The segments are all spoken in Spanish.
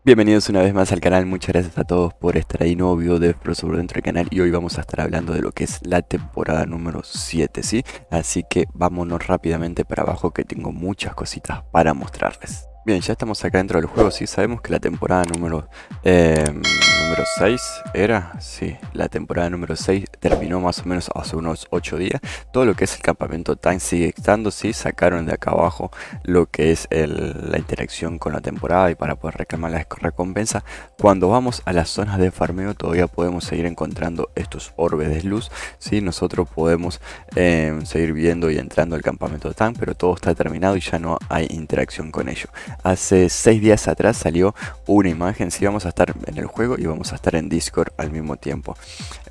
Bienvenidos una vez más al canal, muchas gracias a todos por estar ahí, nuevo video de Frostburg dentro del canal y hoy vamos a estar hablando de lo que es la temporada número 7, ¿sí? Así que vámonos rápidamente para abajo que tengo muchas cositas para mostrarles. Bien, ya estamos acá dentro del juego, sí, sabemos que la temporada número 6 era, sí, la temporada número 6 terminó más o menos hace unos 8 días. Todo lo que es el campamento Tank sigue estando, sí, sacaron de acá abajo lo que es la interacción con la temporada y para poder reclamar la recompensa. Cuando vamos a las zonas de farmeo todavía podemos seguir encontrando estos orbes de luz, sí, nosotros podemos seguir viendo y entrando al campamento Tank, pero todo está terminado y ya no hay interacción con ello. Hace 6 días atrás salió una imagen, si vamos a estar en el juego y vamos a estar en Discord al mismo tiempo.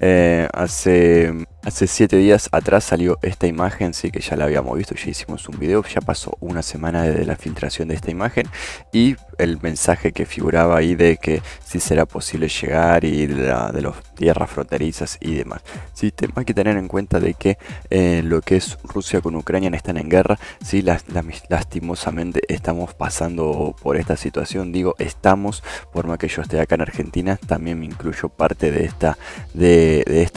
Hace 7 días atrás salió esta imagen, sí, que ya la habíamos visto, ya hicimos un video, ya pasó una semana desde la filtración de esta imagen y el mensaje que figuraba ahí de que si será posible llegar y de las tierras fronterizas y demás. Sí, hay que tener en cuenta de que lo que es Rusia con Ucrania están en guerra, sí, lastimosamente estamos pasando por esta situación, digo estamos, por más que yo esté acá en Argentina, también me incluyo parte de esta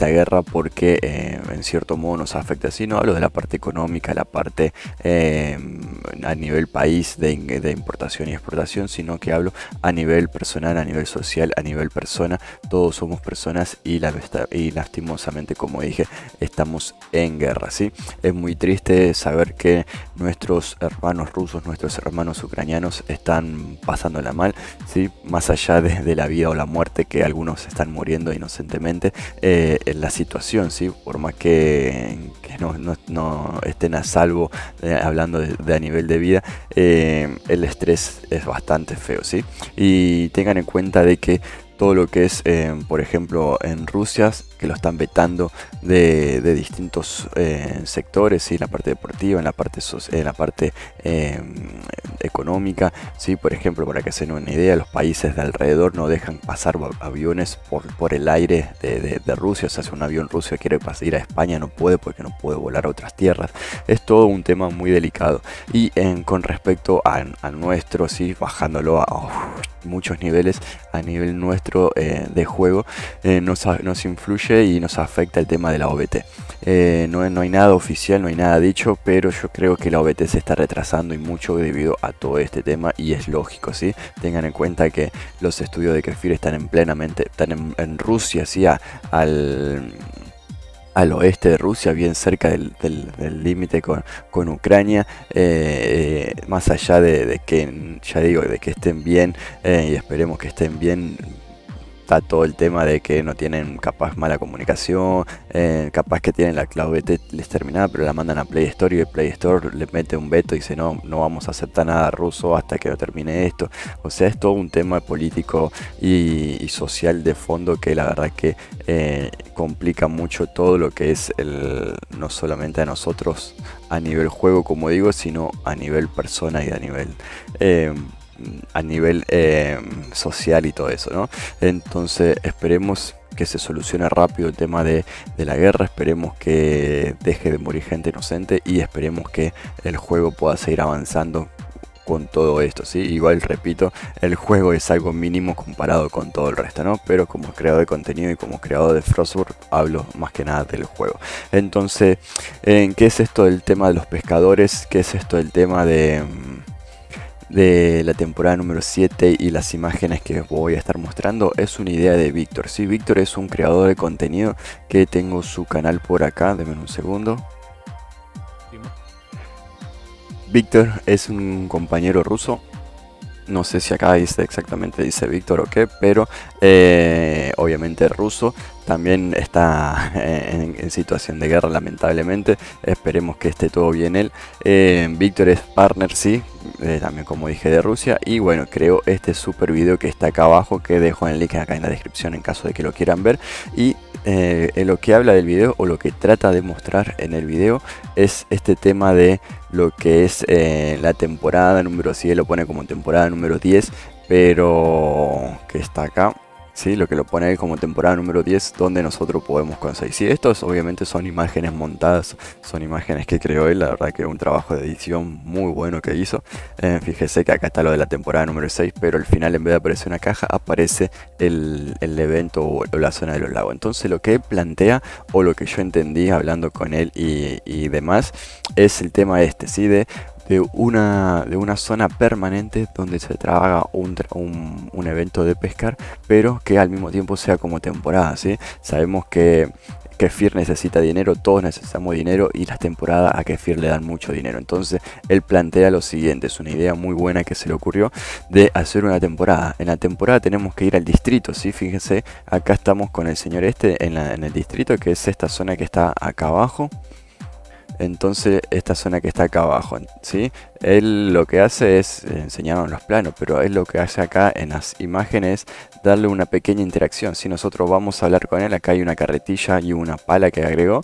guerra porque en cierto modo nos afecta, así no hablo de la parte económica, la parte a nivel país de importación y exportación, sino que hablo a nivel personal, a nivel social, a nivel persona. Todos somos personas y lastimosamente, como dije, estamos en guerra, ¿sí? Es muy triste saber que nuestros hermanos rusos, nuestros hermanos ucranianos están pasándola mal, ¿sí? Más allá de la vida o la muerte, que algunos están muriendo inocentemente, en la situación, ¿sí? Por más que no estén a salvo, hablando de a nivel de vida, el estrés es bastante feo, ¿sí? Y tengan en cuenta de que todo lo que es, por ejemplo, en Rusia, que lo están vetando de distintos sectores, ¿sí? En la parte deportiva, en la parte económica, ¿sí? Por ejemplo, para que se den una idea, los países de alrededor no dejan pasar aviones por el aire de Rusia. O sea, si un avión ruso quiere ir a España no puede porque no puede volar a otras tierras. Es todo un tema muy delicado. Y con respecto a nuestro, ¿sí? Bajándolo a muchos niveles, a nivel nuestro de juego, nos influye y nos afecta el tema de la OBT. No hay nada oficial, no hay nada dicho, pero yo creo que la OBT se está retrasando y mucho debido a todo este tema, y es lógico, ¿sí? Tengan en cuenta que los estudios de Kefir están en Rusia, ¿sí? Al oeste de Rusia, bien cerca del límite con Ucrania, más allá de que, ya digo, de que estén bien, y esperemos que estén bien. Está todo el tema de que no tienen capaz mala comunicación, capaz que tienen la clave les terminada, pero la mandan a Play Store y el Play Store le mete un veto y dice no vamos a aceptar nada ruso hasta que no termine esto. O sea, es todo un tema político y social de fondo que la verdad que complica mucho todo lo que es no solamente a nosotros a nivel juego, como digo, sino a nivel persona y a nivel social y todo eso, ¿no? Entonces esperemos que se solucione rápido el tema de la guerra, esperemos que deje de morir gente inocente y esperemos que el juego pueda seguir avanzando con todo esto, ¿sí? Igual repito, el juego es algo mínimo comparado con todo el resto, ¿no? Pero como creador de contenido y como creador de Frostburg hablo más que nada del juego. Entonces, ¿qué es esto del tema de los pescadores? ¿Qué es esto del tema de la temporada número 7 y las imágenes que os voy a estar mostrando? Es una idea de Víctor, ¿sí? Víctor es un creador de contenido que tengo su canal por acá, denme un segundo. Víctor es un compañero ruso. No sé si acá dice exactamente dice Víctor o qué, pero obviamente ruso. También está en situación de guerra, lamentablemente. Esperemos que esté todo bien él. Víctor es partner, sí, también como dije, de Rusia. Y bueno, creo este super video que está acá abajo, que dejo en el link acá en la descripción en caso de que lo quieran ver. Y en lo que habla del video, o lo que trata de mostrar en el video, es este tema de lo que es la temporada número 7, lo pone como temporada número 10, pero que está acá. ¿sí? Lo que lo pone ahí como temporada número 10, donde nosotros podemos conseguir. Sí, estos obviamente son imágenes montadas, son imágenes que creó él, la verdad que un trabajo de edición muy bueno que hizo. Fíjese que acá está lo de la temporada número 6, pero al final en vez de aparecer una caja, aparece el evento o la zona de los lagos. Entonces lo que él plantea, o lo que yo entendí hablando con él y demás, es el tema este, ¿sí? De una zona permanente donde se trabaja un evento de pescar, pero que al mismo tiempo sea como temporada, ¿sí? Sabemos que Kefir necesita dinero, todos necesitamos dinero y las temporadas a Kefir le dan mucho dinero. Entonces él plantea lo siguiente, es una idea muy buena que se le ocurrió de hacer una temporada. En la temporada tenemos que ir al distrito, ¿sí? Fíjense, acá estamos con el señor este en el distrito, que es esta zona que está acá abajo. Entonces esta zona que está acá abajo, ¿sí? Él lo que hace es enseñarnos los planos, pero él lo que hace acá en las imágenes es darle una pequeña interacción. Si nosotros vamos a hablar con él, acá hay una carretilla y una pala que agregó.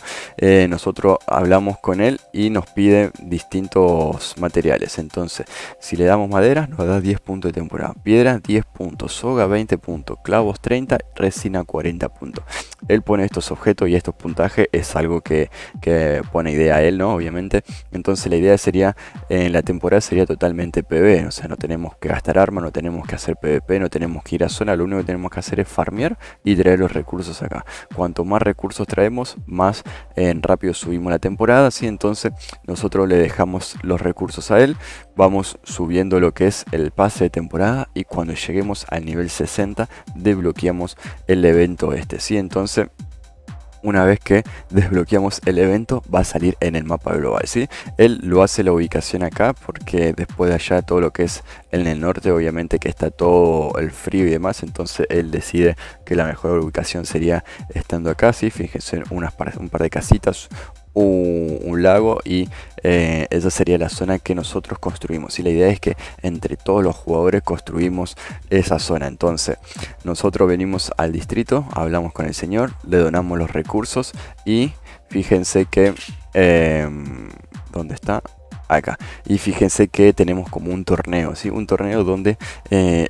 Nosotros hablamos con él y nos pide distintos materiales. Entonces, si le damos madera, nos da 10 puntos de temporada. Piedra, 10 puntos. Soga, 20 puntos. Clavos, 30. Resina, 40 puntos. Él pone estos objetos y estos puntajes. Es algo que pone idea a él, ¿no? Obviamente. Entonces la idea sería, en la temporada sería totalmente PvP. O sea, no tenemos que gastar armas, no tenemos que hacer PvP, no tenemos que ir a zona. Lo único que tenemos que hacer es farmear y traer los recursos acá. Cuanto más recursos traemos, más rápido subimos la temporada, ¿sí? Entonces nosotros le dejamos los recursos a él, vamos subiendo lo que es el pase de temporada y cuando lleguemos al nivel 60 desbloqueamos el evento este, ¿sí? Entonces una vez que desbloqueamos el evento va a salir en el mapa global, ¿sí? Él lo hace la ubicación acá porque después de allá todo lo que es en el norte obviamente que está todo el frío y demás, entonces él decide que la mejor ubicación sería estando acá, ¿sí? Fíjense un par de casitas, un lago y esa sería la zona que nosotros construimos y la idea es que entre todos los jugadores construimos esa zona. Entonces nosotros venimos al distrito, hablamos con el señor, le donamos los recursos y fíjense que ¿dónde está? Acá, y fíjense que tenemos como un torneo, ¿sí? Un torneo donde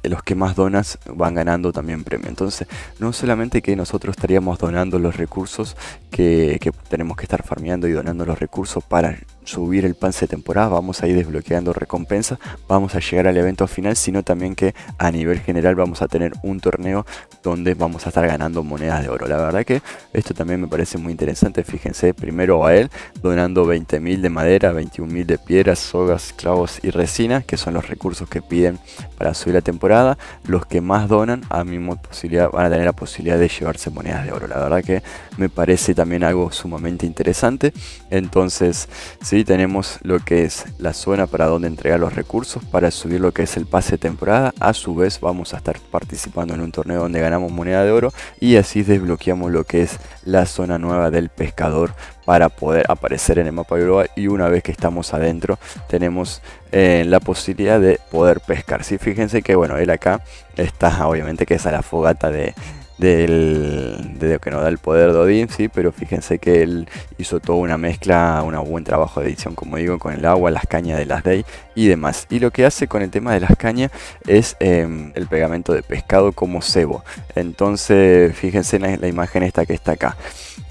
los que más donas van ganando también premio. Entonces no solamente que nosotros estaríamos donando los recursos que tenemos que estar farmeando y donando los recursos para subir el pase de temporada, vamos a ir desbloqueando recompensas, vamos a llegar al evento final, sino también que a nivel general vamos a tener un torneo donde vamos a estar ganando monedas de oro. La verdad que esto también me parece muy interesante. Fíjense, primero a él donando 20.000 de madera, 21.000 de piedras, sogas, clavos y resina, que son los recursos que piden para subir la temporada. Los que más donan a misma posibilidad van a tener la posibilidad de llevarse monedas de oro. La verdad que me parece también algo sumamente interesante. Entonces sí, tenemos lo que es la zona para donde entregar los recursos para subir lo que es el pase de temporada. A su vez vamos a estar participando en un torneo donde ganamos moneda de oro y así desbloqueamos lo que es la zona nueva del pescador para poder aparecer en el mapa global, y una vez que estamos adentro tenemos la posibilidad de poder pescar, ¿sí? Fíjense que bueno, él acá está, obviamente que es a la fogata de lo que nos da el poder de Odín, ¿sí? Pero fíjense que él hizo toda una mezcla, un buen trabajo de edición, como digo, con el agua, las cañas de las Day y demás. Y lo que hace con el tema de las cañas es el pegamento de pescado como cebo. Entonces fíjense en la imagen esta que está acá.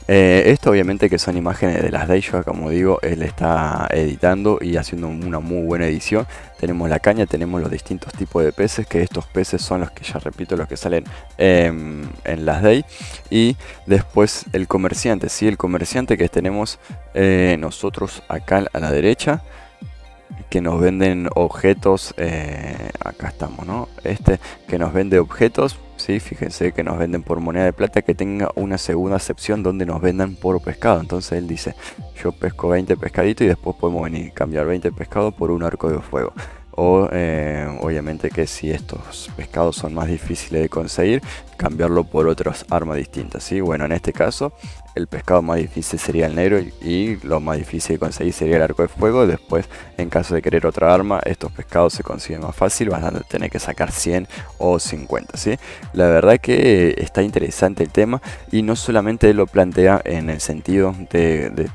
Esto obviamente que son imágenes de las Daisho, como digo, él está editando y haciendo una muy buena edición. Tenemos la caña, tenemos los distintos tipos de peces, que estos peces son los que ya repito, los que salen en las Day. Y después el comerciante, ¿sí? El comerciante que tenemos nosotros acá a la derecha, que nos venden objetos, acá estamos, ¿no? Que nos vende objetos, ¿sí? Fíjense que nos venden por moneda de plata, que tenga una segunda sección donde nos vendan por pescado. Entonces él dice, yo pesco 20 pescaditos y después podemos venir y cambiar 20 pescados por un arco de fuego. O obviamente que si estos pescados son más difíciles de conseguir, cambiarlo por otras armas distintas, ¿sí? Bueno, en este caso el pescado más difícil sería el negro y lo más difícil de conseguir sería el arco de fuego. Después, en caso de querer otra arma, estos pescados se consiguen más fácil, vas a tener que sacar 100 o 50, ¿sí? La verdad que está interesante el tema, y no solamente él lo plantea en el sentido de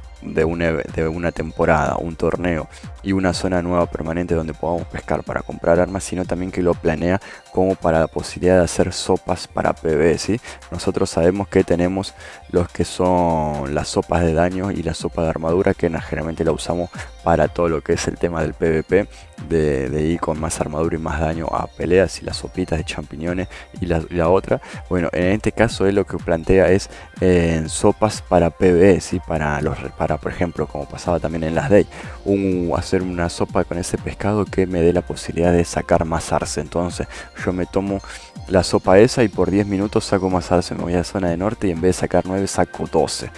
una temporada, un torneo y una zona nueva permanente donde podamos pescar para comprar armas, sino también que lo planea como para la posibilidad de hacer sopas para PvE, ¿sí? Nosotros sabemos que tenemos los que son las sopas de daño y la sopa de armadura, que generalmente la usamos para todo lo que es el tema del PvP, de ir con más armadura y más daño a peleas, y las sopitas de champiñones y la otra. Bueno, en este caso él lo que plantea es sopas para PvE, ¿sí? Para por ejemplo, como pasaba también en las Day, hacer una sopa con ese pescado que me dé la posibilidad de sacar más arce. Entonces yo me tomo la sopa esa y por 10 minutos saco más arce, me voy a la zona de norte y en vez de sacar 9 saco 12,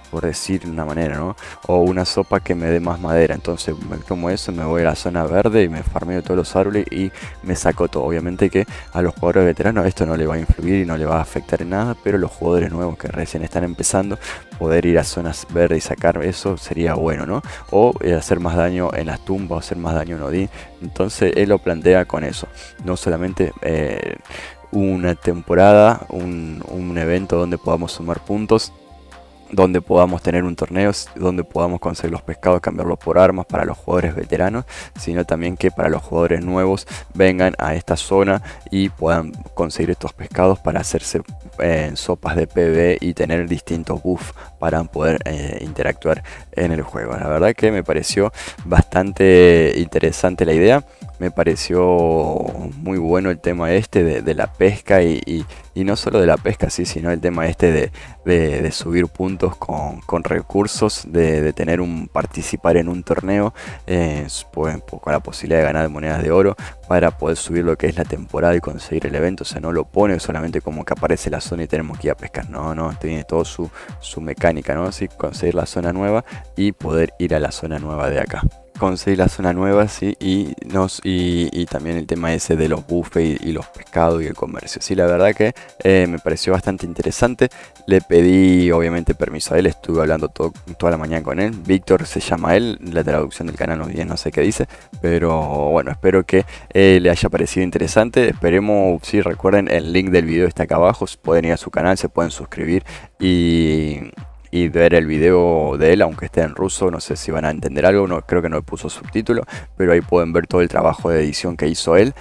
por decir de una manera, ¿no? O una sopa que me dé más madera, entonces me tomo eso, me voy a la zona verde y me farmeo todos los árboles y me saco todo. Obviamente que a los jugadores veteranos esto no le va a influir y no le va a afectar en nada, pero los jugadores nuevos que recién están empezando, poder ir a zonas verdes y sacar eso sería bueno, ¿no? O hacer más daño en las tumbas, o hacer más daño en Odín. Entonces él lo plantea con eso, no solamente una temporada, un evento donde podamos sumar puntos, donde podamos tener un torneo, donde podamos conseguir los pescados, cambiarlos por armas para los jugadores veteranos, sino también que para los jugadores nuevos vengan a esta zona y puedan conseguir estos pescados para hacerse sopas de PvE y tener distintos buffs para poder interactuar en el juego. La verdad que me pareció bastante interesante la idea. Me pareció muy bueno el tema este de la pesca y no solo de la pesca, sí, sino el tema este de subir puntos con recursos, de tener participar en un torneo, con la posibilidad de ganar monedas de oro para poder subir lo que es la temporada y conseguir el evento. O sea, no lo pone solamente como que aparece la zona y tenemos que ir a pescar. No, tiene todo su mecánica, ¿no? Así conseguir la zona nueva y poder ir a la zona nueva de acá. Conseguir la zona nueva, sí, y también el tema ese de los buffets y los pescados y el comercio. Sí, la verdad que me pareció bastante interesante. Le pedí obviamente permiso a él, estuve hablando toda la mañana con él. Víctor se llama él, la traducción del canal no sé qué dice, pero bueno, espero que le haya parecido interesante. Esperemos, sí, recuerden, el link del video está acá abajo, pueden ir a su canal, se pueden suscribir y ver el video de él, aunque esté en ruso. No sé si van a entender algo, no, creo que no le puso subtítulo, pero ahí pueden ver todo el trabajo de edición que hizo él.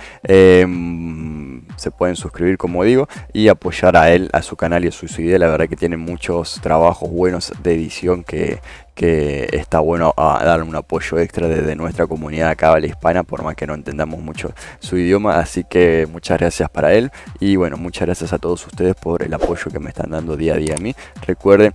Se pueden suscribir, como digo, y apoyar a él, a su canal y a su idea. La verdad que tiene muchos trabajos buenos de edición que está bueno a darle un apoyo extra desde nuestra comunidad acá, la hispana, por más que no entendamos mucho su idioma. Así que muchas gracias para él, y bueno, muchas gracias a todos ustedes por el apoyo que me están dando día a día a mí. Recuerden,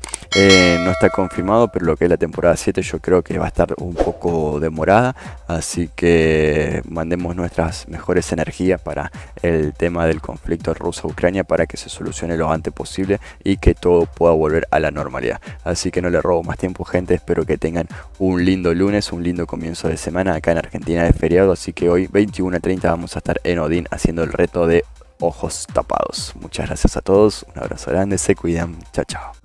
no está confirmado, pero lo que es la temporada 7 yo creo que va a estar un poco demorada, así que mandemos nuestras mejores energías para el tema del conflicto Rusia-Ucrania, para que se solucione lo antes posible y que todo pueda volver a la normalidad. Así que no le robo más tiempo, gente. Espero que tengan un lindo lunes, un lindo comienzo de semana. Acá en Argentina es feriado, así que hoy 21:30 vamos a estar en Odín haciendo el reto de ojos tapados. Muchas gracias a todos, un abrazo grande, se cuidan, chao chao.